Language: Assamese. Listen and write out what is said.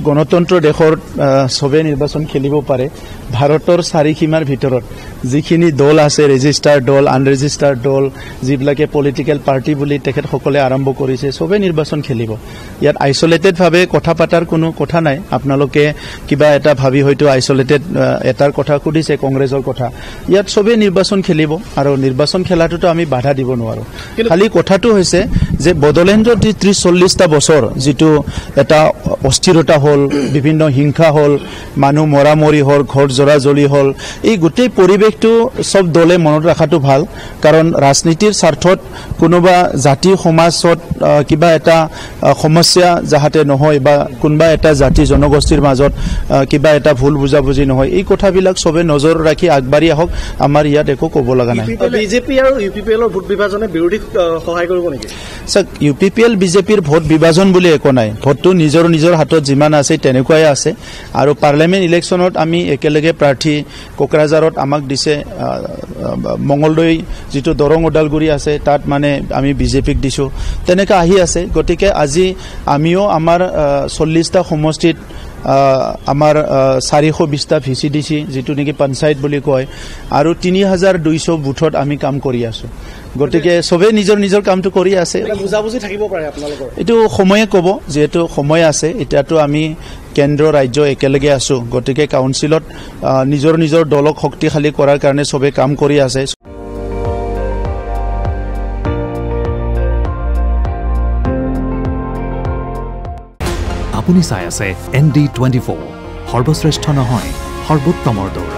গণতন্ত্ৰ দেশৰ সবে নিৰ্বাচন খেলিব পাৰে ভাৰতৰ চাৰিসীমাৰ ভিতৰত যিখিনি দল আছে ৰেজিষ্টাৰ দল আনৰেজিষ্টাৰ দল যিবিলাকে পলিটিক্যাল পাৰ্টি বুলি তেখেতসকলে আৰম্ভ কৰিছে সবে নিৰ্বাচন খেলিব ইয়াত আইসোলেটেড ভাৱে কথা পাতাৰ কোনো কথা নাই আপোনালোকে কিবা এটা ভাবি হয়তো আইসোলেটেড এটাৰ কথা খুদিছে কংগ্ৰেছৰ কথা ইয়াত সবে নিৰ্বাচন খেলিব আৰু নিৰ্বাচন খেলাটোতো আমি বাধা দিব নোৱাৰো খালি কথাটো হৈছে যে বড়োলেণ্ডৰ 30-40টা বছৰ যেটো এটা অস্থিৰতা হল বিভিন্ন হিংসা হল মানুহ মৰামৰি হল ঘৰ জৰাজলি হল এই গোটেই পৰিবেশটো সব দলে মনত ৰাখাটো ভাল কাৰণ ৰাজনীতিৰ স্বাৰ্থত কোনোবা জাতি সমাজত কিবা এটা সমস্যা যাহাতে নহয় বা কোনবা এটা জাতি জনগোষ্ঠীৰ মাজত কিবা এটা ভুল বুজাবুজি নহয় এই কথাবিলাক সবে নজৰ ৰাখি আগবাঢ়ি আহক আমাৰ ইয়াত একো ক'ব লগা নাই বিজেপি আৰু ইউপিপিএলৰ ভোট বিভাজনে বিৰোধী সহায় কৰিব নেকি স্যাৰ ইউপিপিএল বিজেপিৰ ভোট বিভাজন বুলি একো নাই ভোটটো নিজৰ হাতত যিমান আছে তেনেকুৱাই আছে আৰু পাৰ্লিয়ামেন্ট ইলেকশনত আমি একেলগে প্ৰাৰ্থী কোকৰাঝাৰত আমাক দিছে মঙ্গলদৈ যেটো দৰং ওদালগুৰি আছে তাত মানে আমি বিজেপিক দিছো তেনেকা আহি আছে গতিকে আজি আমিও আমাৰ 40টা সমষ্টিত আমাৰ 420টা ভিচিডিসি যেটো নেকি পঞ্চায়ত বুলি কয় আৰু 3200 বুথত আমি কাম কৰি আছো গতিকে সবে নিজৰ কামটো কৰি আছে বুজাবুজি থাকিব পাৰে আপোনালোকৰ এটো সময়ে ক'ব যেটো সময় আছে এটাটো আমি কেন্দ্ৰ ৰাজ্য একেলগে আছো গতিকে কাউন্সিলত নিজৰ দলক শক্তিশালী কৰাৰ কাৰণে সবে কাম কৰি আছে আপুনি চাই আছে ND24 সৰ্বশ্ৰেষ্ঠ নহয় সৰ্বোত্তমৰ দৌৰ